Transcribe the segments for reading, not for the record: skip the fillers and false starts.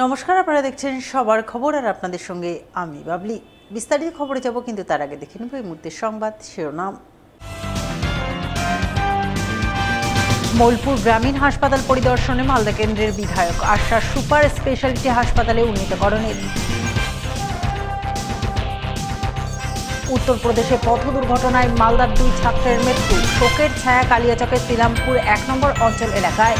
নমস্কার, আপনারা দেখছেন সবার খবর আর আপনাদের সঙ্গে আমি বাবলি। বিস্তারিত খবরে যাব, কিন্তু তার আগে দেখে নেব এই মুহূর্তের সংবাদ শিরোনাম। মোলপুর গ্রামীণ হাসপাতাল পরিদর্শনে মালদা কেন্দ্রের বিধায়ক, আশ্বাস সুপার স্পেশালিটি হাসপাতালে উন্নীতকরণের। উত্তরপ্রদেশে পথ দুর্ঘটনায় মালদার 2 ছাত্রের মৃত্যু, শোকের ছায়া কালিয়াচকের শ্রীরামপুর 1 নম্বর অঞ্চল এলাকায়।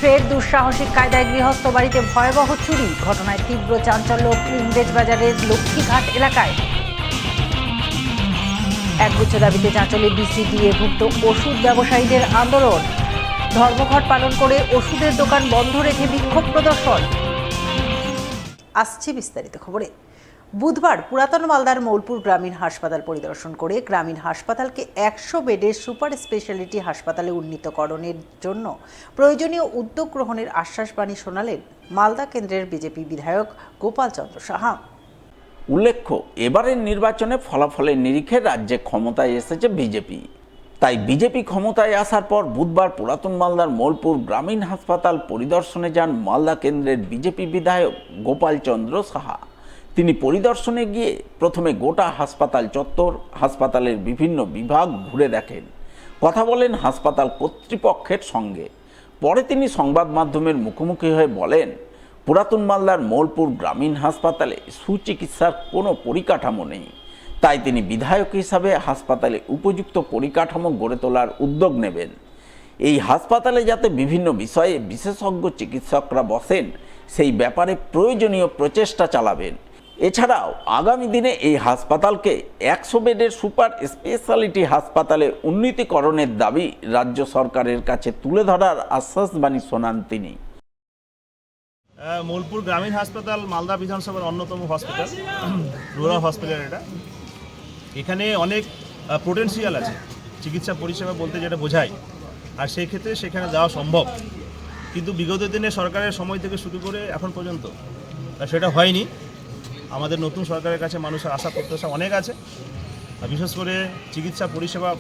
ফের দুঃসাহসিক কায়দায় গৃহস্থ বাড়িতে ভয়াবহ চুরি, ঘটনায় তীব্র চাঞ্চল্য ইংরেজবাজারের লক্ষ্মীঘাট এলাকায়। একগুচ্ছ দাবিতে চাঁচলে BCDA-ভুক্ত ওষুধ ব্যবসায়ীদের আন্দোলন, ধর্মঘট পালন করে ওষুধের দোকান বন্ধ রেখে বিক্ষোভ প্রদর্শন। আসছে বিস্তারিত খবরে। বুধবার পুরাতন মালদার মোলপুর গ্রামীণ হাসপাতাল পরিদর্শন করে গ্রামীণ হাসপাতালকে 100 বেডের সুপার স্পেশালিটি হাসপাতালে উন্নীতকরণের জন্য প্রয়োজনীয় উদ্যোগ গ্রহণের আশ্বাসবাণী শোনালেন মালদা কেন্দ্রের বিজেপি বিধায়ক গোপাল চন্দ্র সাহা। উল্লেখ্য, এবারের নির্বাচনে ফলাফলের নিরিখে রাজ্যে ক্ষমতায় এসেছে বিজেপি। তাই বিজেপি ক্ষমতায় আসার পর বুধবার পুরাতন মালদার মোলপুর গ্রামীণ হাসপাতাল পরিদর্শনে যান মালদা কেন্দ্রের বিজেপি বিধায়ক গোপাল চন্দ্র সাহা। তিনি পরিদর্শনে গিয়ে প্রথমে গোটা হাসপাতাল চত্বর, হাসপাতালের বিভিন্ন বিভাগ ঘুরে দেখেন, কথা বলেন হাসপাতাল কর্তৃপক্ষের সঙ্গে। পরে তিনি সংবাদ মাধ্যমের মুখোমুখি হয়ে বলেন, পুরাতন মালদার মোলপুর গ্রামীণ হাসপাতালে সুচিকিৎসার কোনো পরিকাঠামো নেই। তাই তিনি বিধায়ক হিসাবে হাসপাতালে উপযুক্ত পরিকাঠামো গড়ে তোলার উদ্যোগ নেবেন। এই হাসপাতালে যাতে বিভিন্ন বিষয়ে বিশেষজ্ঞ চিকিৎসকরা বসেন, সেই ব্যাপারে প্রয়োজনীয় প্রচেষ্টা চালাবেন। এছাড়াও আগামী দিনে এই হাসপাতালকে 100 বেডের সুপার স্পেশালিটি হাসপাতালে উন্নীতকরণের দাবি রাজ্য সরকারের কাছে তুলে ধরার আশ্বাসবাণী শোনান তিনি। মোলপুর গ্রামীণ হাসপাতাল মালদা বিধানসভার অন্যতম হসপিটাল, রুরাল হসপিটাল। এখানে অনেক পোটেনশিয়াল আছে, চিকিৎসা পরিষেবা বলতে যেটা বোঝায়, আর সেই ক্ষেত্রে সেখানে যাওয়া সম্ভব। কিন্তু বিগত দিনে সরকারের সময় থেকে শুরু করে এখন পর্যন্ত সেটা হয়নি। আমাদের নতুন সরকারের কাছে মানুষের আশা প্রত্যাশা অনেক আছে, বিশেষ করে চিকিৎসা পরিষেবা,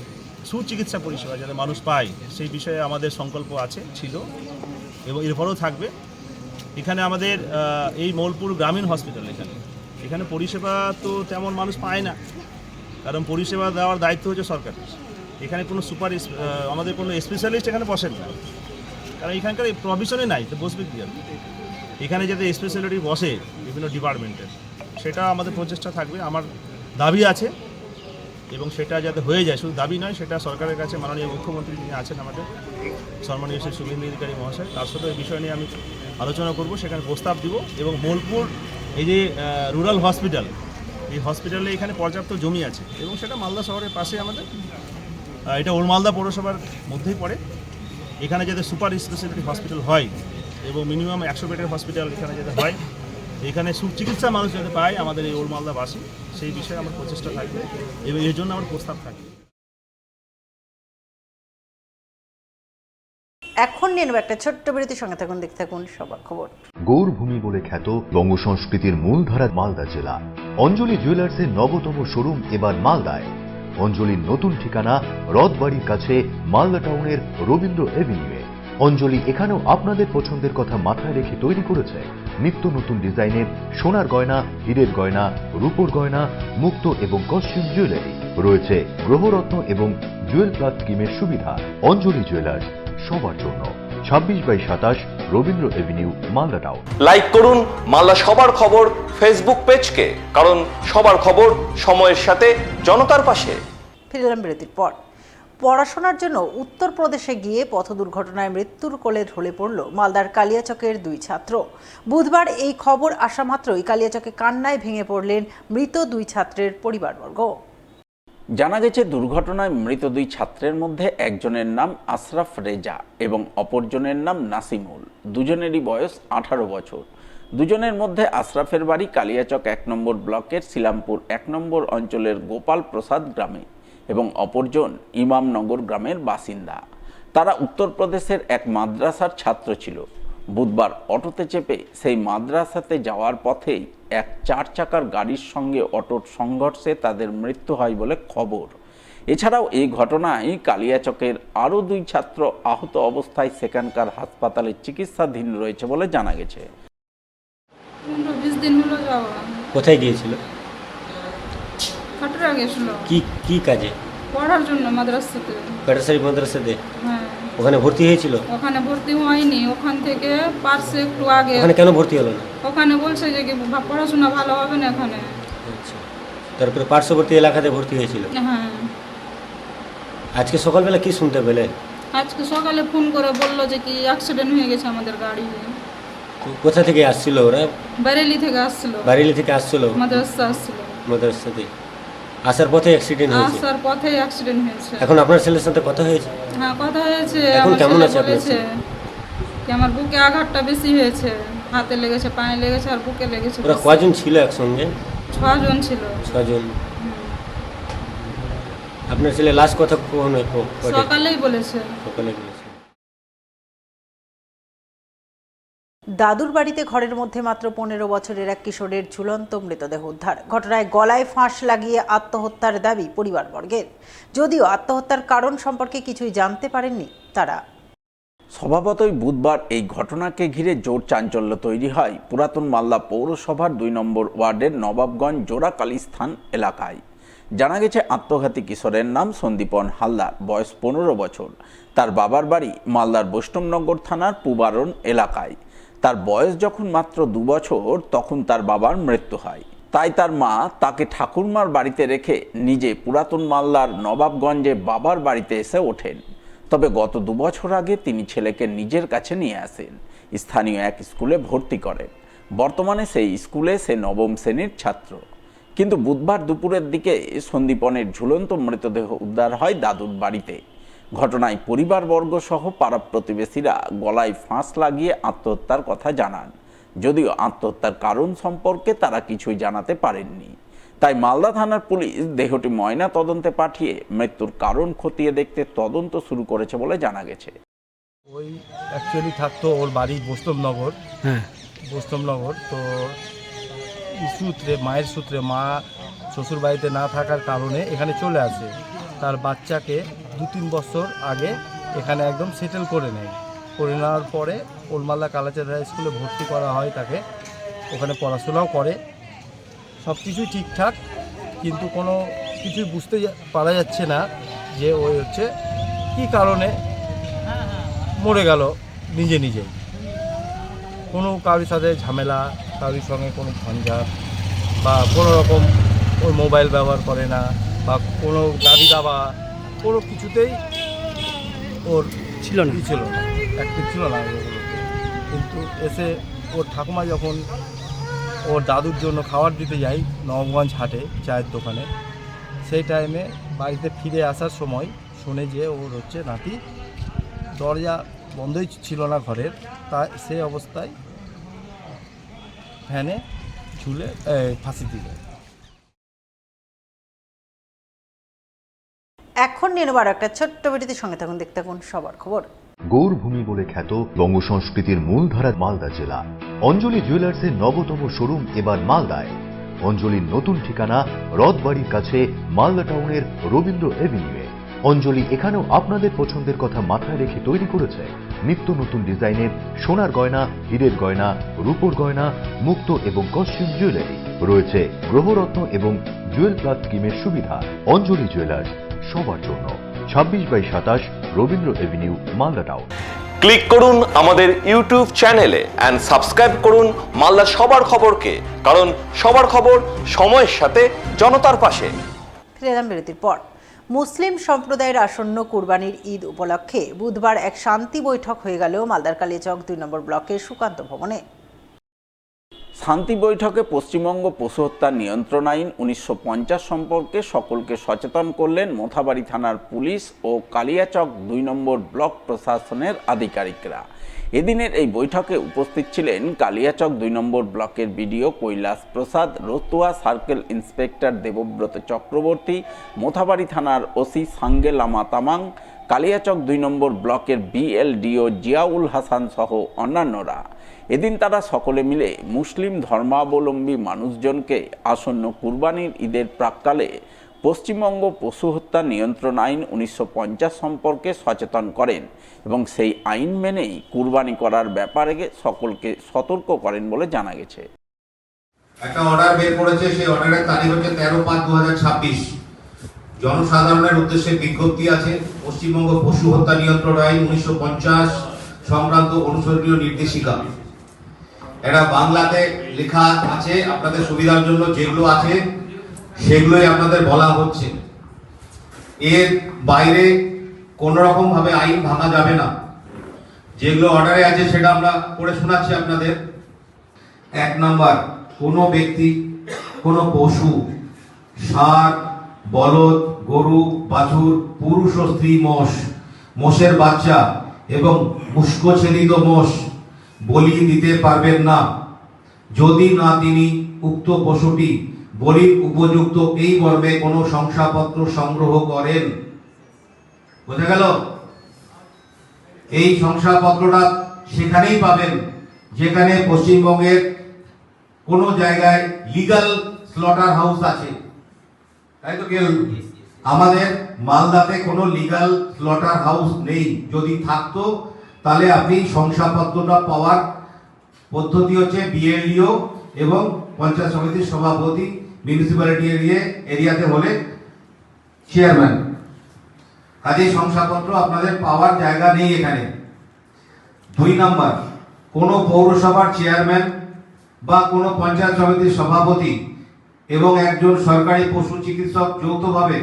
সুচিকিৎসা পরিষেবা যাতে মানুষ পায়, সেই বিষয়ে আমাদের সংকল্প আছে, ছিল এবং এরপরেও থাকবে। এখানে আমাদের এই মোলপুর গ্রামীণ হসপিটাল, এখানে পরিষেবা তো তেমন মানুষ পায় না, কারণ পরিষেবা দেওয়ার দায়িত্ব হচ্ছে সরকার। এখানে কোনো আমাদের কোনো স্পেশালিস্ট এখানে বসেন না, কারণ এখানকার প্রভিশনে নাই, তো বসবে কী? এখানে যাতে স্পেশালিটি বসে বিভিন্ন ডিপার্টমেন্টের, সেটা আমাদের প্রচেষ্টা থাকবে। আমার দাবি আছে এবং সেটা যাতে হয়ে যায়, শুধু দাবি নয়, সেটা সরকারের কাছে মাননীয় মুখ্যমন্ত্রী যিনি আছেন আমাদের, সম্মানীয় শ্রী শুভেন্দু অধিকারী মহাশয়, তার সাথে এই বিষয় নিয়ে আমি আলোচনা করব, সেখানে প্রস্তাব দিব। এবং মোলপুর এই যে রুরাল হসপিটাল, এই হসপিটালে এখানে পর্যাপ্ত জমি আছে এবং সেটা মালদা শহরের পাশে আমাদের, এটা ওল্ড মালদা পৌরসভার মধ্যেই পড়ে। এখানে যাতে সুপার স্পেশালিটি হসপিটাল হয় এবং মিনিমাম 100 বেডের হসপিটাল এখানে যাতে হয়, এখানে সুচিকিৎসা মানুষ যাতে পায় আমাদের এই ওল্ড মালদাবাসী, সেই বিষয়ে আমার প্রচেষ্টা থাকবে এবং এর জন্য আমার প্রস্তাব থাকবে। এখন নিয়ে নেব একটা ছোট্ট বিরতির সঙ্গে থাকুন, দেখতে থাকুন সবার খবর। গৌরভূমি বলে খ্যাত বঙ্গ সংস্কৃতির মূলধারা মালদা জেলা। অঞ্জলি জুয়েলার্সের নবতম শোরুম এবার মালদায়। অঞ্জলির নতুন ঠিকানা রথবাড়ির কাছে মালদা টাউনের রবীন্দ্র এভিনিউয়ে। অঞ্জলি এখানেও আপনাদের পছন্দের কথা মাথায় রেখে তৈরি করেছে নিত্য নতুন ডিজাইনের সোনার গয়না, হীরের গয়না, রূপোর গয়না, মুক্ত এবং কস্টিউম জুয়েলারি। রয়েছে গ্রহরত্ন এবং জুয়েল প্লাস স্কিমের সুবিধা। অঞ্জলি জুয়েলার্স, সবার জন্য। 26/27 Rabindra Avenue, Malda town. Like করুন মালদা সবার খবর ফেসবুক পেজকে, কারণ সবার খবর সময়ের সাথে জনতার পাশে। ফিরলাম বিরতির পর। পড়াশোনার জন্য উত্তরপ্রদেশে গিয়ে পথ দুর্ঘটনায় মৃত্যুর কোলে ঢলে পড়ল মালদার কালিয়াচকের 2 ছাত্র। বুধবার এই খবর আসা মাত্রই কালিয়াচকে কান্নায় ভেঙে পড়লেন মৃত 2 ছাত্রের পরিবারবর্গ। জানা গেছে, দুর্ঘটনায় মৃত 2 ছাত্রের মধ্যে একজনের নাম আশরাফ রেজা এবং অপরজনের নাম নাসিমুল। দুজনেরই বয়স 18 বছর। দুজনের মধ্যে আশরাফের বাড়ি কালিয়াচক 1 নম্বর ব্লকের শ্রীরামপুর 1 নম্বর অঞ্চলের গোপাল প্রসাদ গ্রামে এবং অপরজন ইমামনগর গ্রামের বাসিন্দা। তারা উত্তরপ্রদেশের এক মাদ্রাসার ছাত্র ছিল। বুধবার অটোতে চেপে সেই মাদ্রাসাতে যাওয়ার পথেই এক 4 চাকার গাড়ির সঙ্গে অটোর সংঘর্ষে তাদের মৃত্যু হয় বলে খবর। এছাড়াও এই ঘটনায় কালিয়াচকের আরও 2 ছাত্র আহত অবস্থায় সেখানকার হাসপাতালে চিকিৎসাধীন রয়েছে বলে জানা গেছে। 15-20 দিন হলো যাওয়া। কোথায় গিয়েছিল? কাটরা গেছিল কি কাজে? পড়ার জন্য মাদ্রাসাতে। পেটাসারি মাদ্রাসাতে? হ্যাঁ, ওখানে ভর্তি হয়েছিল? ওখানে ভর্তি হয়নি, ওখান থেকে পার্সে একটু আগে। ওখানে কেন ভর্তি হলো না? ওখানে বলছে যে কি পড়াশোনা ভালো হবে না এখানে। আচ্ছা, তারপরে পার্শ্ববর্তী এলাকাতে ভর্তি হয়েছিল। হ্যাঁ, আজকে সকালবেলা কি শুনতে পেলেন? আজকে সকালে ফোন করে বললো যে কি অ্যাক্সিডেন্ট হয়ে গেছে আমাদের গাড়ি। তো কোথা থেকে আসছিল ওরা? বারেলি থেকে আসছিল, বারেলি থেকে আসছিল মাদ্রাসা আসছিল। মাদ্রাসাতে আসার পথে অ্যাক্সিডেন্ট হয়েছে। আসার পথে অ্যাক্সিডেন্ট হয়েছে। এখন আপনার ছেলের সাথে কথা হয়েছে? হ্যাঁ, কথা হয়েছে। এখন আমার কেমন ছেলে আছে আপনার বলেছে ছেলে? কি আমার বুকে আঘাতটা বেশি হয়েছে, হাতে লেগেছে, পায়ে লেগেছে আর বুকে লেগেছে। ওরা কজন ছিল একসঙ্গে? 6 জন ছিল। 6 জন। আপনার ছেলে লাস্ট কথা কখন? সকালেই বলেছে। সকালে বলেছে। দাদুর বাড়িতে ঘরের মধ্যে মাত্র 15 বছরের এক কিশোরের ঝুলন্ত মৃতদেহ উদ্ধার। ঘটনায় গলায় ফাঁস লাগিয়ে আত্মহত্যার দাবি পরিবারবর্গের, যদিও আত্মহত্যার কারণ সম্পর্কে কিছুই জানতে পারেননি তারা। স্বভাবতই বুধবার এই ঘটনাকে ঘিরে জোর চাঞ্চল্য তৈরি হয় পুরাতন মালদা পৌরসভার 2 নম্বর ওয়ার্ডের নবাবগঞ্জ জোড়াকালীস্থান এলাকায়। জানা গেছে আত্মঘাতী কিশোরের নাম সন্দীপন হালদার, বয়স 15 বছর। তার বাবার বাড়ি মালদার বৈষ্ণবনগর থানার পুবারণ এলাকায়। তার বয়স যখন মাত্র 2 বছর তখন তার বাবার মৃত্যু হয়। তাই তার মা তাকে ঠাকুরমার বাড়িতে রেখে নিজে পুরাতন মালদার নবাবগঞ্জে বাবার বাড়িতে এসে ওঠেন। তবে গত 2 বছর আগে তিনি ছেলেকে নিজের কাছে নিয়ে আসেন, স্থানীয় এক স্কুলে ভর্তি করেন। বর্তমানে সেই স্কুলে সে 9ম শ্রেণীর ছাত্র। কিন্তু বুধবার দুপুরের দিকে সন্দীপনের ঝুলন্ত মৃতদেহ উদ্ধার হয় দাদুর বাড়িতে। ঘটনায় পরিবারবর্গ সহ পাড়া প্রতিবেশীরা গলায় ফাঁস লাগিয়ে আত্মহত্যার কথা জানান, যদিও আত্মহত্যার কারণ সম্পর্কে তারা কিছুই জানাতে পারেননি। তাই মালদা থানার পুলিশ দেহটি ময়না তদন্তে পাঠিয়ে মৃত্যুর কারণ খতিয়ে দেখতে তদন্ত শুরু করেছে বলে জানা গেছে। ওই অ্যাকচুয়ালি থাকতো ওর বাড়ি বৈষ্ণবনগর। বৈষ্ণবনগর তো সূত্রে, মায়ের সূত্রে, মা শ্বশুর বাড়িতে না থাকার কারণে এখানে চলে আসে। তার বাচ্চাকে 2-3 বছর আগে এখানে একদম সেটেল করে নেয়। করে নেওয়ার পরে ওলমাল্লা কালাচাঁদ হাই স্কুলে ভর্তি করা হয় তাকে, ওখানে পড়াশোনাও করে, সব কিছুই ঠিকঠাক। কিন্তু কোনো কিছুই বুঝতে পারা যাচ্ছে না যে ওই হচ্ছে কী কারণে মরে গেল নিজে নিজেই। কোনো কারোর সাথে ঝামেলা, কারোর সঙ্গে কোনো ঝঞ্ঝাট বা কোনো রকম ওই মোবাইল ব্যবহার করে না বা কোনো দাবি দাবা কোনো কিছুতেই ওর ছিল না, অ্যাক্টিভ ছিল না ওগুলোতে। কিন্তু এসে ওর ঠাকুমা যখন ওর দাদুর জন্য খাবার দিতে যাই নবগঞ্জ হাটে চায়ের দোকানে, সেই টাইমে বাড়িতে ফিরে আসার সময় শুনে যে ওর হচ্ছে নাতি দরজা বন্ধই ছিল না ঘরের, তা সেই অবস্থায় ফ্যানে ঝুলে ফাঁসি দিল। এখন নিয়ে নেবার একটা ছোট্ট বিরতির সঙ্গে থাকুন, দেখতে থাকুন সবার খবর। গৌরভূমি বলে খ্যাত বঙ্গ সংস্কৃতির মূলধারা মালদা জেলা। অঞ্জলি জুয়েলার্সের নবতম শোরুম এবার মালদায়। অঞ্জলির নতুন ঠিকানা রথবাড়ির কাছে মালদা টাউনের রবীন্দ্র এভিনিউয়ে। অঞ্জলি এখানেও আপনাদের পছন্দের কথা মাথায় রেখে তৈরি করেছে নিত্য নতুন ডিজাইনের সোনার গয়না, হীরের গয়না, রূপোর গয়না, মুক্ত এবং কস্টিউম জুয়েলারি। রয়েছে গ্রহরত্ন এবং জুয়েল প্লাস স্কিমের সুবিধা। অঞ্জলি জুয়েলার্স, সবার জন্য। 26/27 Rabindra Avenue, Malda town. Click করুন আমাদের ইউটিউব চ্যানেলে এন্ড সাবস্ক্রাইব করুন মালদার সবার খবরকে, কারণ সবার খবর সময়ের সাথে জনতার পাশে। ফিরে এলাম বিরতির পর। মুসলিম সম্প্রদায়ের আসন্ন কুরবানির ঈদ উপলক্ষে বুধবার এক শান্তি বৈঠক হয়ে গেল মালদার কালিয়াচক 2 নম্বর ব্লকের সুকান্ত ভবনে। শান্তি বৈঠকে পশ্চিমবঙ্গ পশু হত্যা নিয়ন্ত্রণ আইন 1950 সম্পর্কে সকলকে সচেতন করলেন মোথাবাড়ি থানার পুলিশ ও কালিয়াচক 2 নম্বর ব্লক প্রশাসনের আধিকারিকরা। এদিনের এই বৈঠকে উপস্থিত ছিলেন কালিয়াচক 2 নম্বর ব্লকের বিডিও কৈলাস প্রসাদ, রতুয়া সার্কেল ইন্সপেক্টর দেবব্রত চক্রবর্তী, মোথাবাড়ি থানার ওসি সাঙ্গে লামা তামাং, কালিয়াচক 2 নম্বর ব্লকের বিএলডিও জিয়াউল হাসান সহ অন্যান্যরা। এদিন তারা সকলে মিলে মুসলিম ধর্মাবলম্বী মানুষজনকে আসন্ন কুরবানির ঈদের প্রাক্কালে পশ্চিমবঙ্গ পশু হত্যা নিয়ন্ত্রণ আইন 1950 সম্পর্কে সচেতন করেন এবং সেই আইন মেনেই কুরবানি করার ব্যাপারে সকলকে সতর্ক করেন বলে জানা গেছে। একটা অর্ডার বের করেছে, সেই অর্ডারের তারিখ হচ্ছে 13/5/2026। জনসাধারণের উদ্দেশ্যে বিজ্ঞপ্তি আছে। পশ্চিমবঙ্গ পশু হত্যা নিয়ন্ত্রণ আইন 1950 সংক্রান্ত অনুসরণীয় নির্দেশিকা। এটা বাংলাতে লেখা আছে, আপনাদের সুবিধার জন্য যেগুলো আছে সেগুলোই আপনাদের বলা হচ্ছে। এর বাইরে কোন রকম ভাবে আইন ভাঙা যাবে না। যেগুলো অর্ডারে আছে সেটা আমরা পড়ে শোনাচ্ছি আপনাদের। 1 নাম্বার, কোনো ব্যক্তি কোনো পশু, ষাঁড়, বলদ, গরু, বাছুর, পুরুষ ও স্ত্রী মোষ, মোষের বাচ্চা এবং মুষ্কছেদিত মোষ বলি দিতে পারবেন না, যদি না তিনি উক্ত পশুটি বলির উপযুক্ত এই মর্মে কোনো শংসাপত্র সংগ্রহ করেন। বোঝা গেল? এই শংসাপত্রটা সেখানেই পাবেন যেখানে পশ্চিমবঙ্গের কোনো জায়গায় লিগ্যাল স্লটার হাউস আছে, তাই তো? কেউ আমাদের মালদাতে কোনো লিগ্যাল স্লটার হাউস নেই। যদি থাকতো তাহলে আপনি শংসাপত্রটা পাওয়ার পদ্ধতি হচ্ছে বিএলডিও এবং পঞ্চায়েত সমিতির সভাপতি, মিউনিসিপ্যালিটি এরিয়াতে হলে চেয়ারম্যান। কাজে শংসাপত্র আপনাদের পাওয়ার জায়গা নেই এখানে। 2 নাম্বার, কোনো পৌরসভার চেয়ারম্যান বা কোনো পঞ্চায়েত সমিতির সভাপতি এবং একজন সরকারি পশু চিকিৎসক যৌথভাবে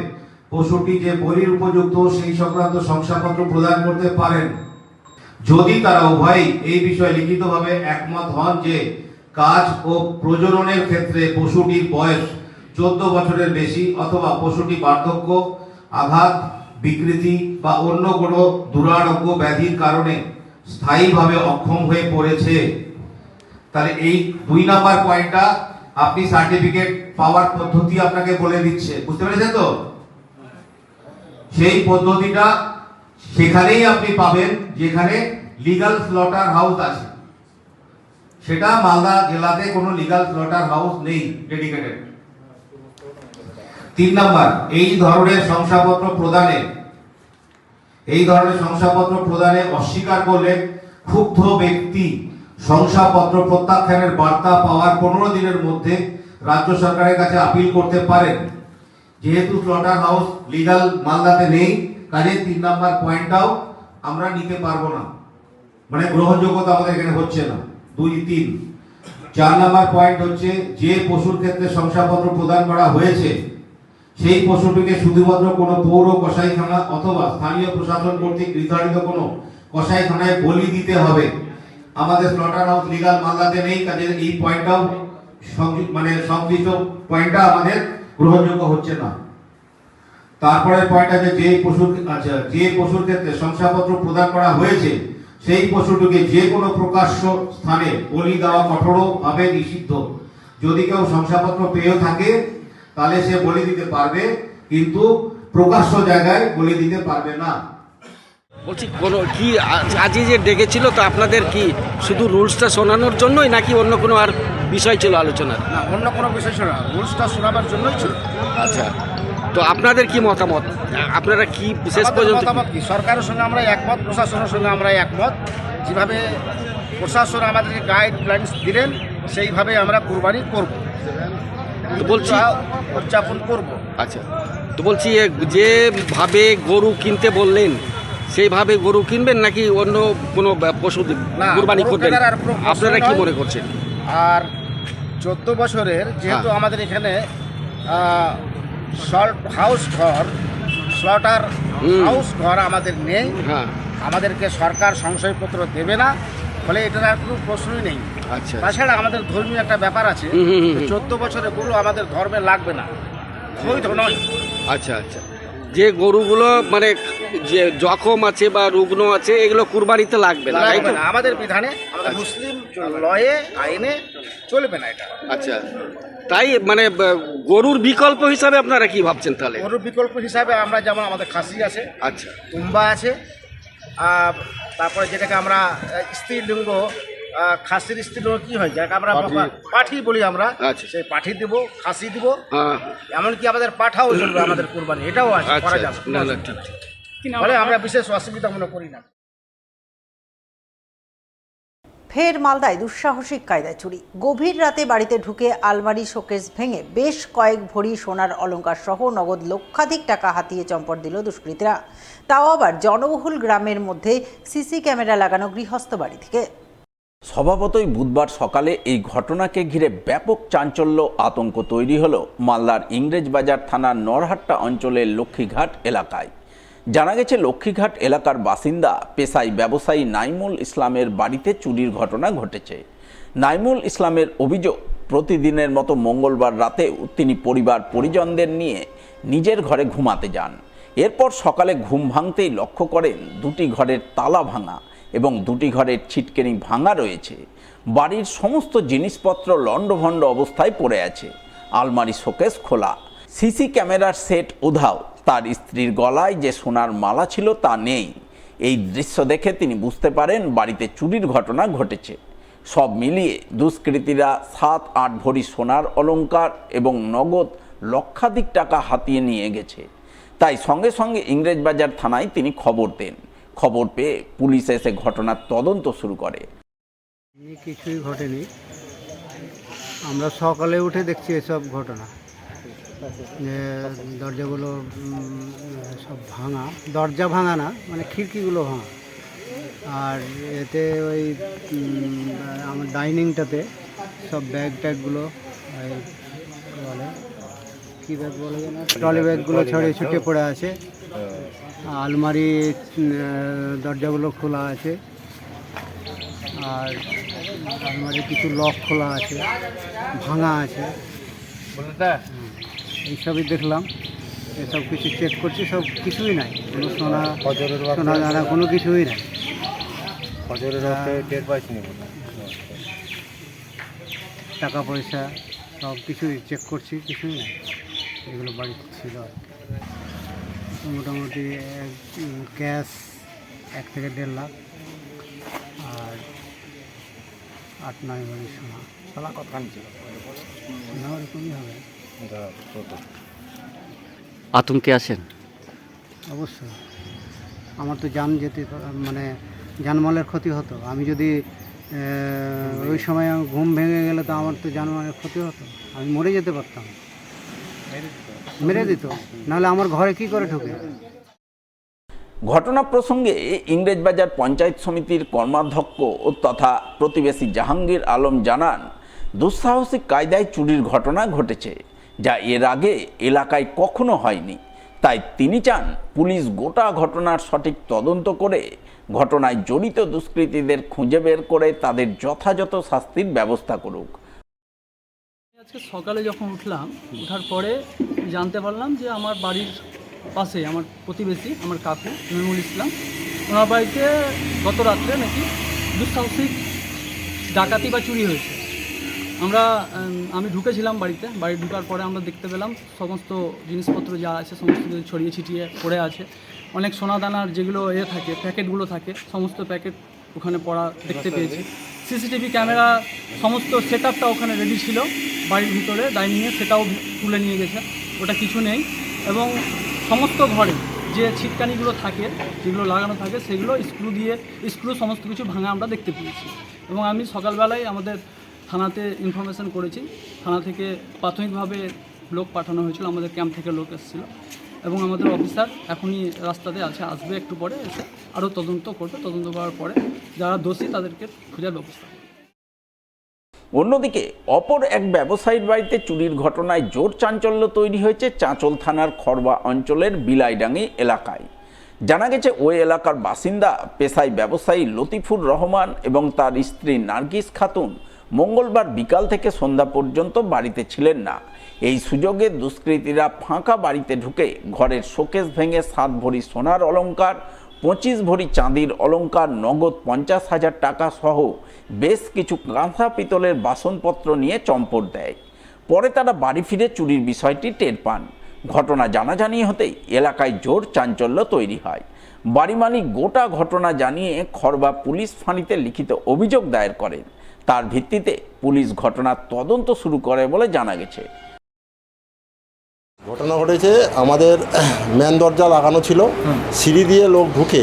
পশুটি যে বলির উপযুক্ত সেই সংক্রান্ত শংসাপত্র প্রদান করতে পারেন, যদি তারা উভয়ই এই বিষয়ে লিখিতভাবে একমত হন যে কাজ ও প্রজননের ক্ষেত্রে পশুটির বয়স 14 বছরের বেশি অথবা পশুটি বার্ধক্য, আঘাত, বিকৃতি বা অন্য কোনো দুরারোগ্য ব্যাধির কারণে স্থায়ীভাবে অক্ষম হয়ে পড়েছে। তাহলে এই 2 নাম্বার পয়েন্টটা আপনি সার্টিফিকেট পাওয়ার পদ্ধতি আপনাকে বলে দিচ্ছে। বুঝতে পেরেছেন তো? সেই পদ্ধতিটা সেখানেই আপনি পাবেন যেখানে লিগ্যাল স্লটার হাউস আছে। সেটা মালদা জেলাতে কোনো লিগ্যাল স্লটার হাউস নেই ডেডিকেটেড। 3 নাম্বার, এই ধরনের শংসাপত্র প্রদানে অস্বীকার করলে ক্ষুব্ধ ব্যক্তি শংসাপত্র প্রত্যাখ্যানের বার্তা পাওয়ার 15 দিনের মধ্যে রাজ্য সরকারের কাছে আপিল করতে পারেন। যেহেতু স্লটার হাউস লিগ্যাল মালদাতে নেই, কাজে 3 নাম্বার পয়েন্টটাও আমরা নিতে পারবো না, মানে গ্রহণযোগ্যতা আমাদের এখানে হচ্ছে না। 2, 3, 4 নাম্বার পয়েন্ট হচ্ছে যে পশুর ক্ষেত্রে শংসাপত্র প্রদান করা হয়েছে সেই পশুটিকে শুধুমাত্র কোনো পৌর কসাইখানা অথবা স্থানীয় প্রশাসন কর্তৃক নির্ধারিত কোনো কসাইখানায় বলি দিতে হবে। আমাদের স্লটার হাউস লিগ্যাল মালদাতে নেই, কাজে এই পয়েন্টটাও সংশ্লিষ্ট পয়েন্টটা আমাদের গ্রহণযোগ্য হচ্ছে না। তারপরে পয়েন্ট আছে যে পশুর ক্ষেত্রে শংসাপত্র প্রদান করা হয়েছে সেই পশুটিকে যে কোনো প্রকাশ্য স্থানে বলি দেওয়া কঠোরভাবে নিষিদ্ধ। যদি কেউ শংসাপত্র পেয়েও থাকে তাহলে সে বলি দিতে পারবে, কিন্তু প্রকাশ্য জায়গায় বলি দিতে পারবে না। বলছি কোনো কি আজই যে ডেকেছিল তো আপনাদের কি শুধু রুলসটা শোনানোর জন্যই নাকি অন্য কোনো আর বিষয় ছিল আলোচনার? না, অন্য কোনো বিষয় ছিল না, রুলসটা শোনাবার জন্যই ছিল। আচ্ছা, তো আপনাদের কি মতামত? আপনারা কি শেষ পর্যন্ত মতামত কি? সরকারের সঙ্গে আমরা একমত, প্রশাসনের সঙ্গে আমরা একমত। যেভাবে প্রশাসন আমাদেরকে গাইডলাইন্স দিলেন সেইভাবে আমরা কুরবানি করব, তো বলছি উদযাপন করব। আচ্ছা, তো বলছি যেভাবে গরু কিনতে বললেন সেইভাবে গরু কিনবেন নাকি অন্য কোনো পশু কুরবানি করবেন? আপনারা কি মনে করছেন? আর 14 বছরের যেহেতু আমাদের এখানে স্লটার হাউস ঘর আমাদের নেই, আমাদেরকে সরকার সংশয়পত্র দেবে না, ফলে এটার আর কোনো প্রশ্নই নেই। আচ্ছা, তাছাড়া আমাদের ধর্মীয় একটা ব্যাপার আছে, 14 বছরের গরু আমাদের ধর্মে লাগবে না, বৈধ নয়। আচ্ছা আচ্ছা, যে গরুগুলো মানে যে জখম আছে বা রুগ্ন আছে এগুলো কুরবানিতে লাগবে না, তাই তো? আমাদের বিধানে, আমাদের মুসলিম লয়ে আইনে চলবে না এটা। আচ্ছা, তাই মানে গরুর বিকল্প হিসাবে আপনারা কি ভাবছেন তাহলে? গরুর বিকল্প হিসাবে আমরা যেমন আমাদের খাসি আছে, আচ্ছা, তুম্বা আছে, তারপরে যেটাকে আমরা স্ত্রীলিঙ্গ খাসির স্ত্রী কি হয় যাকে আমরা পাঠি বলি আমরা, আচ্ছা। সেই পাঠি দিব, খাসি দিব, হ্যাঁ এমনকি আমাদের পাঠাও চলবে আমাদের কোরবানি, এটাও আছে, করা আচ্ছা যাবে। না না ঠিক ঠিক ফলে আমরা বিশেষ অসুবিধা মনে করি না। ফের মালদায় দুঃসাহসিক কায়দায় চুরি। গভীর রাতে বাড়িতে ঢুকে আলমারি শোকেস ভেঙে বেশ কয়েক ভরি সোনার অলংকার সহ নগদ লক্ষাধিক টাকা হাতিয়ে চম্পট দিল দুষ্কৃতীরা। তাও আবার জনবহুল গ্রামের মধ্যে সিসি ক্যামেরা লাগানো গৃহস্থ বাড়ি থেকে। স্বভাবতই বুধবার সকালে এই ঘটনাকে ঘিরে ব্যাপক চাঞ্চল্য আতঙ্ক তৈরি হলো মালদার ইংরেজবাজার থানার নরহাট্টা অঞ্চলের লক্ষ্মীঘাট এলাকায়। জানা গেছে লক্ষ্মীঘাট এলাকার বাসিন্দা পেশায় ব্যবসায়ী নাইমুল ইসলামের বাড়িতে চুরির ঘটনা ঘটেছে। নাইমুল ইসলামের অভিযোগ, প্রতিদিনের মতো মঙ্গলবার রাতেও তিনি পরিবার পরিজনদের নিয়ে নিজের ঘরে ঘুমাতে যান। এরপর সকালে ঘুম ভাঙতেই লক্ষ্য করেন দুটি ঘরের তালা ভাঙা এবং দুটি ঘরের ছিটকেনি ভাঙা রয়েছে। বাড়ির সমস্ত জিনিসপত্র লণ্ডভণ্ড অবস্থায় পড়ে আছে। আলমারি শোকেস খোলা, সিসি ক্যামেরার সেট উধাও, তার স্ত্রীর গলায় যে সোনার মালা ছিল তা নেই। এই দৃশ্য দেখে তিনি বুঝতে পারেন বাড়িতে চুরির ঘটনা ঘটেছে। সব মিলিয়ে দুষ্কৃতীরা 7-8 ভরি সোনার অলংকার এবং নগদ লক্ষাধিক টাকা হাতিয়ে নিয়ে গেছে। তাই সঙ্গে সঙ্গে ইংরেজবাজার থানায় তিনি খবর দেন। খবর পেয়ে পুলিশ এসে ঘটনার তদন্ত শুরু করে। কিছুই ঘটেনি, আমরা সকালে উঠে দেখছি এসব ঘটনা, যে দরজাগুলো সব ভাঙা, দরজা ভাঙা না মানে খিড়কিগুলো ভাঙা, আর এতে ওই আমার ডাইনিংটাতে সব ব্যাগ ট্যাগগুলো বলে কী ব্যাগ বলে না, ট্রলি ব্যাগগুলো ছড়িয়ে ছুটিয়ে পড়ে আছে। আলমারি দরজাগুলো খোলা আছে, আর আলমারি কিছু লক খোলা আছে, ভাঙা আছে। এইসবই দেখলাম, এসব কিছু চেক করছি, সব কিছুই নাই, কোনো সোনা সোনা দানা কোনো কিছুই নাই। টাকা পয়সা সব কিছুই চেক করছি, কিছুই নাই। এগুলো বাড়িতে ছিল মোটামুটি ক্যাশ 1 থেকে 1.5 লাখ, আর 8-9 ভরি সোনা। সোনা কথা ছিল না, ওরকমই হবে। আতঙ্কে আছেন? অবশ্যই, আমার তো জান যেতে, মানে জানমালের ক্ষতি হতো। আমি যদি ওই সময় ঘুম ভেঙে গেলে তো আমার তো জানমালের ক্ষতি হতো, আমি মরে যেতে পারতাম, মেরে দিত, নাহলে আমার ঘরে কি করে ঢুকে। ঘটনা প্রসঙ্গে ইংরেজবাজার পঞ্চায়েত সমিতির কর্মাধ্যক্ষ ও তথা প্রতিবেশী জাহাঙ্গীর আলম জানান, দুঃসাহসিক কায়দায় চুরির ঘটনা ঘটেছে, যা এর আগে এলাকায় কখনো হয়নি। তাই তিনি চান পুলিশ গোটা ঘটনার সঠিক তদন্ত করে ঘটনায় জড়িত দুষ্কৃতীদের খুঁজে বের করে তাদের যথাযথ শাস্তির ব্যবস্থা করুক। আজকে সকালে যখন উঠলাম, ওঠার পরে জানতে পারলাম যে আমার বাড়ির পাশে আমার প্রতিবেশী, আমার কাকু নাইমুল ইসলাম, ওনার বাড়িতে গত রাত্রে নাকি দুঃসাহসিক ডাকাতি বা চুরি হয়েছে। আমি ঢুকেছিলাম বাড়িতে, বাড়ি ঢুকার পরে আমরা দেখতে পেলাম সমস্ত জিনিসপত্র যা আছে সমস্ত কিছু ছড়িয়ে ছিটিয়ে পড়ে আছে। অনেক সোনাদানার যেগুলো থাকে, প্যাকেটগুলো থাকে, সমস্ত প্যাকেট ওখানে পড়া দেখতে পেয়েছি। সিসিটিভি ক্যামেরা সমস্ত সেট আপটা ওখানে রেডি ছিল বাড়ির ভিতরে, ডাইনিংয়ে, সেটাও তুলে নিয়ে গেছে, ওটা কিছু নেই। এবং সমস্ত ঘরে যে ছিটকানিগুলো থাকে, যেগুলো লাগানো থাকে, সেগুলো স্ক্রু সমস্ত কিছু ভাঙা আমরা দেখতে পেয়েছি। এবং আমি সকালবেলায় আমাদের থানাতে ইনফরমেশন করেছি, থানা থেকে প্রাথমিকভাবে লোক পাঠানো হয়েছিল, আমাদের ক্যাম্প থেকে লোক এসেছিলো, এবং আমাদের অফিসার এখনই রাস্তাতে আছে, আসবে একটু পরে, এসে আরও তদন্ত করবে। তদন্ত করার পরে যারা দোষী তাদেরকে খোঁজার ব্যবস্থা করবে। অন্যদিকে অপর এক ব্যবসায়ীর বাড়িতে চুরির ঘটনায় জোর চাঞ্চল্য তৈরি হয়েছে চাঁচল থানার খড়বা অঞ্চলের বিলাইডাঙ্গি এলাকায়। জানা গেছে ওই এলাকার বাসিন্দা পেশায় ব্যবসায়ী লতিফুর রহমান এবং তার স্ত্রী নার্গিস খাতুন মঙ্গলবার বিকাল থেকে সন্ধ্যা পর্যন্ত বাড়িতে ছিলেন না। এই সুযোগে দুষ্কৃতীরা ফাঁকা বাড়িতে ঢুকে ঘরের শোকেস ভেঙে 7 ভরি সোনার অলংকার, 25 ভরি চাঁদির অলংকার, নগদ 50,000 টাকা সহ বেশ কিছু কাঁসা পিতলের বাসনপত্র নিয়ে চম্পট দেয়। পরে তারা বাড়ি ফিরে চুরির বিষয়টি টের পান। ঘটনা জানাজানি হতেই এলাকায় জোর চাঞ্চল্য তৈরি হয়। বাড়ি মালিক গোটা ঘটনা জানিয়ে খড়বা পুলিশ ফাঁড়িতে লিখিত অভিযোগ দায়ের করেন। তার ভিত্তিতে পুলিশ ঘটনার তদন্ত শুরু করে বলে জানা গেছে। ঘটনা ঘটেছে, আমাদের মেন দরজা লাগানো ছিল, সিঁড়ি দিয়ে লোক ঢুকে,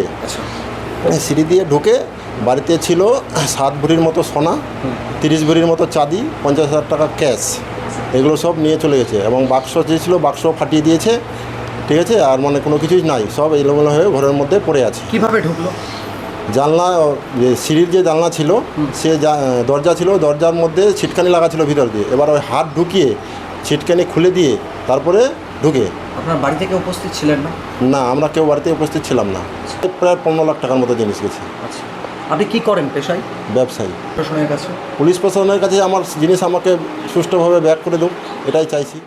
সিঁড়ি দিয়ে ঢুকে বাড়িতে ছিল 7 ভরির মতো সোনা, 30 ভরির মতো চাঁদি, 50,000 টাকা ক্যাশ, এগুলো সব নিয়ে চলে গেছে। এবং বাক্স যে ছিল বাক্স ফাটিয়ে দিয়েছে, ঠিক আছে। আর মানে কোনো কিছুই নাই, সব এলোমেলো হয়ে ঘরের মধ্যে পড়ে আছে। কিভাবে ঢুকলো? জানলা, সিঁড়ির যে জানলা ছিল, সে দরজা ছিল, দরজার মধ্যে ছিটকানি লাগা ছিল ভিতর দিয়ে। এবার ওই হাত ঢুকিয়ে ছিটকানি খুলে দিয়ে তারপরে ঢুকে। আপনার বাড়ি থেকে উপস্থিত ছিলেন না? না, আমরা কেউ বাড়িতে উপস্থিত ছিলাম না। প্রায় 15 লাখ টাকার মতো জিনিস গেছে। আচ্ছা, আপনি কি করেন পেশায়? ব্যবসায়ী। প্রশাসনের কাছে, পুলিশ প্রশাসনের কাছে আমার জিনিস আমাকে সুষ্ঠুভাবে ব্যাক করে দেব, এটাই চাইছি।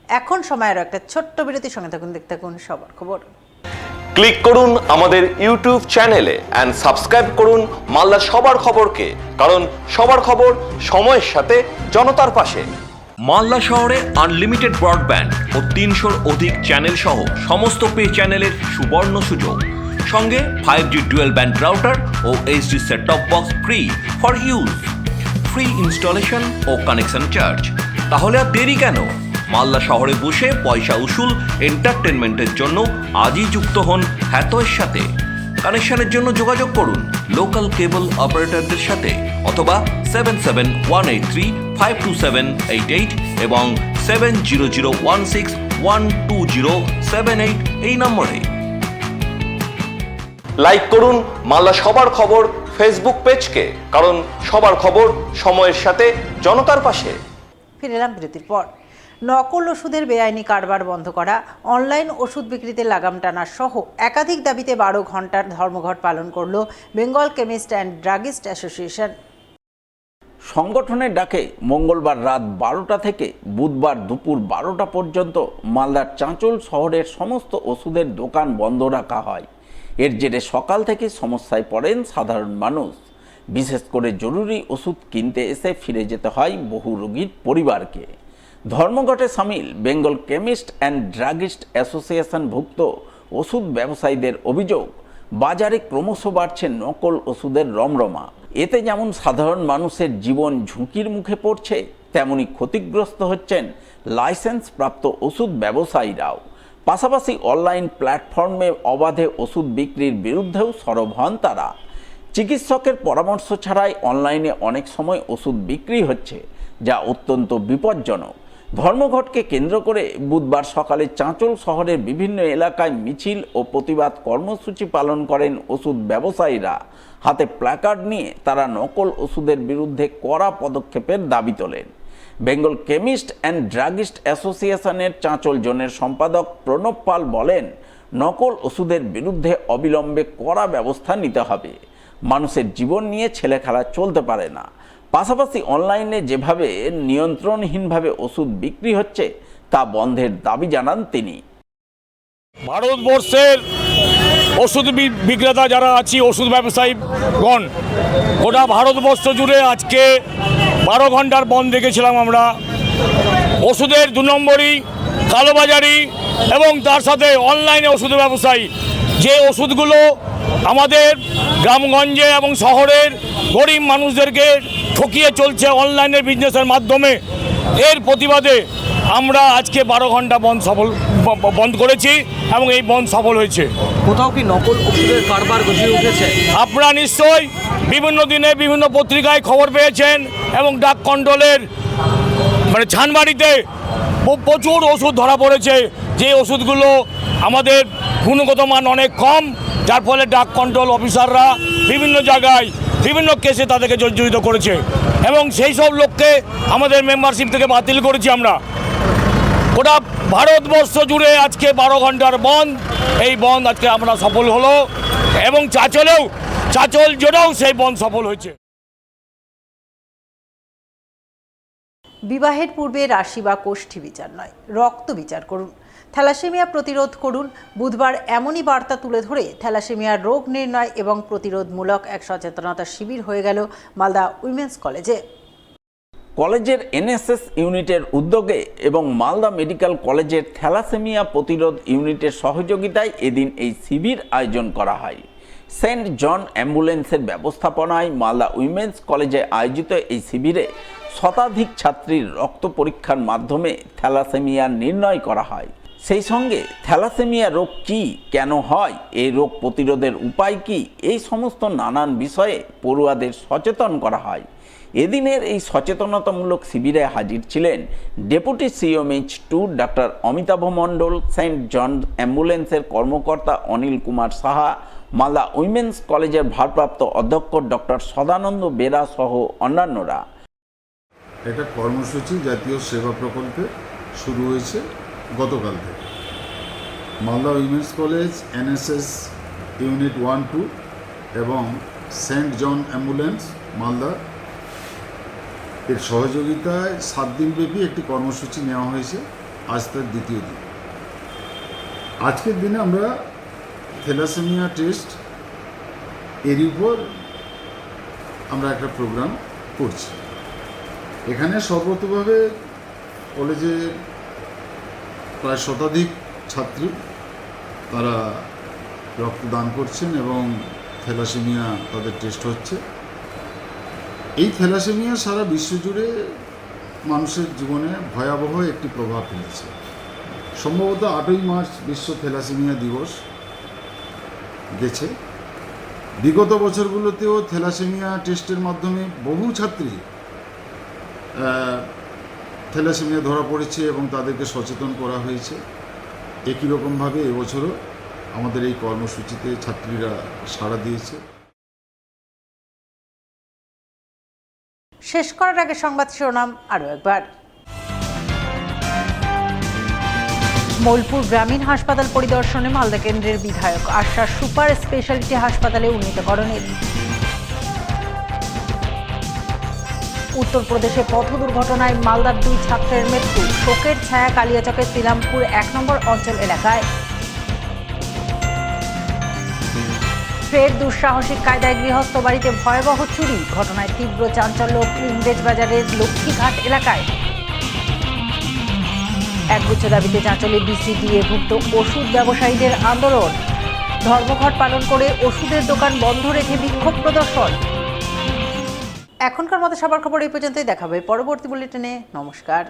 এখন সময় আরও একটা ছোট্ট বিরতির সঙ্গে থাকুন, দেখতে থাকুন সবার খবর। ক্লিক করুন আমাদের ইউটিউব চ্যানেলে এন্ড সাবস্ক্রাইব করুন মালদার সবার খবরকে, কারণ সবার খবর সময়ের সাথে জনতার পাশে। মালদা শহরে আনলিমিটেড ব্রডব্যান্ড ও 300-র অধিক চ্যানেল সহ সমস্ত পে চ্যানেলের সুবর্ণ সুযোগ, সঙ্গে 5G ডুয়াল ব্যান্ড রাউটার ও HD set top box free for use, free installation ও কানেকশন চার্জ। তাহলে আর দেরি কেন? মালদা শহরে বসে পয়সা উসুল এন্টারটেনমেন্টের জন্য আজই যুক্ত হন হ্যাথওয়ের সাথে। কানেকশনের জন্য যোগাযোগ করুন লোকাল কেবল অপারেটরদের সাথে অথবা 7718352788 এবং 7001612078 এই নম্বরে। লাইক করুন মালদা সবার খবর ফেসবুক পেজকে, কারণ সবার খবর সময়ের সাথে জনতার পাশে। ফিরে এলাম বিরতির পর। নকল ওষুধের বেআইনি কারবার বন্ধ করা, অনলাইন ওষুধ বিক্রিতে লাগাম টানা সহ একাধিক দাবিতে 12 ঘন্টার ধর্মঘট পালন করল Bengal chemist and druggist association. সংগঠনের ডাকে মঙ্গলবার রাত 12টা থেকে বুধবার দুপুর 12টা পর্যন্ত মালদার চাঁচল শহরের সমস্ত ওষুধের দোকান বন্ধ রাখা হয়। এর জেরে সকাল থেকে সমস্যায় পড়েন সাধারণ মানুষ। বিশেষ করে জরুরি ওষুধ কিনতে এসে ফিরে যেতে হয় বহু রোগীর পরিবারকে। ধর্মঘটে সামিল বেঙ্গল কেমিস্ট অ্যান্ড ড্রাগিস্ট অ্যাসোসিয়েশনভুক্ত ওষুধ ব্যবসায়ীদের অভিযোগ, বাজারে ক্রমশ বাড়ছে নকল ওষুধের রমরমা। এতে যেমন সাধারণ মানুষের জীবন ঝুঁকির মুখে পড়ছে, তেমনি ক্ষতিগ্রস্ত হচ্ছেন লাইসেন্স প্রাপ্ত ওষুধ ব্যবসায়ীরাও। পাশাপাশি অনলাইন প্ল্যাটফর্মে অবাধে ওষুধ বিক্রির বিরুদ্ধেও সরব হন তারা। চিকিৎসকের পরামর্শ ছাড়াই অনলাইনে অনেক সময় ওষুধ বিক্রি হচ্ছে, যা অত্যন্ত বিপজ্জনক। ধর্মঘটকে কেন্দ্র করে বুধবার সকালে চাঁচল শহরের বিভিন্ন এলাকায় মিছিল ও প্রতিবাদ কর্মসূচি পালন করেন ওষুধ ব্যবসায়ীরা। হাতে প্ল্যাকার্ড নিয়ে তারা নকল ওষুধের বিরুদ্ধে কড়া পদক্ষেপের দাবি তোলেন। বেঙ্গল কেমিস্ট অ্যান্ড ড্রাগিস্ট অ্যাসোসিয়েশনের চাঁচল জোনের সম্পাদক প্রণব পাল বলেন, নকল ওষুধের বিরুদ্ধে অবিলম্বে কড়া ব্যবস্থা নিতে হবে। মানুষের জীবন নিয়ে ছেলেখেলা চলতে পারে না। পাশাপাশি অনলাইনে যেভাবে নিয়ন্ত্রণহীনভাবে ওষুধ বিক্রি হচ্ছে তা বন্ধের দাবি জানান তিনি। ভারতবর্ষের ওষুধ বিক্রেতা যারা আছি, ওষুধ ব্যবসায়ীগণ, গোটা ভারতবর্ষ জুড়ে আজকে 12 ঘন্টার বন্ধ রেখেছিলাম আমরা। ওষুধের 2 নম্বরই কালোবাজারি এবং তার সাথে অনলাইনে ওষুধ ব্যবসায়ী, যে ওষুধগুলো আমাদের গ্রামগঞ্জে এবং শহরের গরিব মানুষদেরকে ঠকিয়ে চলছে অনলাইনের বিজনেসের মাধ্যমে, এর প্রতিবাদে আমরা আজকে 12 ঘন্টা বন্ধ করেছি এবং এই বন্ধ সফল হয়েছে। কোথাও কি নকল ওষুধের কারবার গজিয়ে উঠেছে? আপনারা নিশ্চয়ই বিভিন্ন দিনে বিভিন্ন পত্রিকায় খবর পেয়েছেন এবং ডাক কন্ট্রোলের ছানবাড়িতে প্রচুর ওষুধ ধরা পড়েছে, যে ওষুধগুলো আমাদের গুণগত মান অনেক কম, যার ফলে ডাক কন্ট্রোল অফিসাররা বিভিন্ন জায়গায় বিভিন্ন কেসে তাদেরকে জর্জরিত করেছে এবং সেই সব লোককে আমাদের মেম্বারশিপ থেকে বাতিল করেছি আমরা। গোটা ভারতবর্ষ জুড়ে আজকে 12 ঘন্টার বন্ধ, এই বন্ধ আজকে আমরা সফল হলো এবং চাঁচল জোড়াও সেই বন্ধ সফল হয়েছে। বিবাহের পূর্বে রাশি বা কোষ্ঠী বিচার নয়, রক্ত বিচার করুন, থ্যালাসেমিয়া প্রতিরোধ করুন। বুধবার এমনই বার্তা তুলে ধরে থ্যালাসেমিয়ার রোগ নির্ণয় এবং প্রতিরোধমূলক এক সচেতনতা শিবির হয়ে গেল মালদা উইমেন্স কলেজে। কলেজের এনএসএস ইউনিটের উদ্যোগে এবং মালদা মেডিকেল কলেজের থ্যালাসেমিয়া প্রতিরোধ ইউনিটের সহযোগিতায় এদিন এই শিবির আয়োজন করা হয়। সেন্ট জন অ্যাম্বুলেন্সের ব্যবস্থাপনায় মালদা উইমেন্স কলেজে আয়োজিত এই শিবিরে শতাধিক ছাত্রীর রক্ত পরীক্ষার মাধ্যমে থ্যালাসেমিয়া নির্ণয় করা হয়। সেই সঙ্গে থ্যালাসেমিয়া রোগ কী, কেন হয়, এই রোগ প্রতিরোধের উপায় কী, এই সমস্ত নানান বিষয়ে পড়ুয়াদের সচেতন করা হয়। এদিনের এই সচেতনতামূলক শিবিরে হাজির ছিলেন ডেপুটি CMH2 ডক্টর অমিতাভ মণ্ডল, সেন্ট জন অ্যাম্বুলেন্সের কর্মকর্তা অনিল কুমার সাহা, মালদা উইমেন্স কলেজের ভারপ্রাপ্ত অধ্যক্ষ ডক্টর সদানন্দ বেরা সহ অন্যান্যরা। একটা কর্মসূচি জাতীয় সেবা প্রকল্পে শুরু হয়েছে গতকাল থেকে। Malda women's college, NSS unit 1-2 এবং সেন্ট জন অ্যাম্বুলেন্স মালদা এর সহযোগিতায় 7 দিনব্যাপী একটি কর্মসূচি নেওয়া হয়েছে। আজ তার দ্বিতীয় দিন। আজকের দিনে আমরা থ্যালাসেমিয়া টেস্ট এর উপর আমরা একটা প্রোগ্রাম করছি। এখানে সর্বতভাবে কলেজে প্রায় শতাধিক ছাত্রী তারা রক্তদান করছেন এবং থ্যালাসেমিয়া তাদের টেস্ট হচ্ছে। এই থ্যালাসেমিয়া সারা বিশ্বজুড়ে মানুষের জীবনে ভয়াবহ একটি প্রভাব ফেলেছে। সম্ভবত 8ই মার্চ বিশ্ব থ্যালাসেমিয়া দিবস গেছে। বিগত বছরগুলোতেও থ্যালাসেমিয়া টেস্টের মাধ্যমে বহু ছাত্রী থ্যালাসেমিয়া ধরা পড়েছে এবং তাদেরকে সচেতন করা হয়েছে। একই রকমভাবে এবছরও আমাদের এই কর্মসূচিতে ছাত্রীরা সাড়া দিয়েছে। শেষ করার আগে সংবাদ শিরোনাম আরও একবার। মোলপুর গ্রামীণ হাসপাতাল পরিদর্শনে মালদা কেন্দ্রের বিধায়ক, আশ্বাস সুপার স্পেশালিটি হাসপাতালে উন্নীতকরণের। উত্তরপ্রদেশে পথ দুর্ঘটনায় মালদার 2 ছাত্রের মৃত্যু, শোকের ছায়া কালিয়াচকের শ্রীরামপুর 1 নম্বর অঞ্চল এলাকায়। ফের দুঃসাহসিক কায়দায় গৃহস্থ বাড়িতে ভয়াবহ চুরি, ঘটনায় তীব্র চাঞ্চল্য ইংরেজবাজারের লক্ষ্মীঘাট এলাকায়। একগুচ্ছ দাবিতে চাঁচলে BCDA-ভুক্ত ওষুধ ব্যবসায়ীদের আন্দোলন, ধর্মঘট পালন করে ওষুধের দোকান বন্ধ রেখে বিক্ষোভ প্রদর্শন। এখনকার মতো সবার খবর এই পর্যন্তই। দেখাবে পরবর্তী বুলেটিনে। নমস্কার।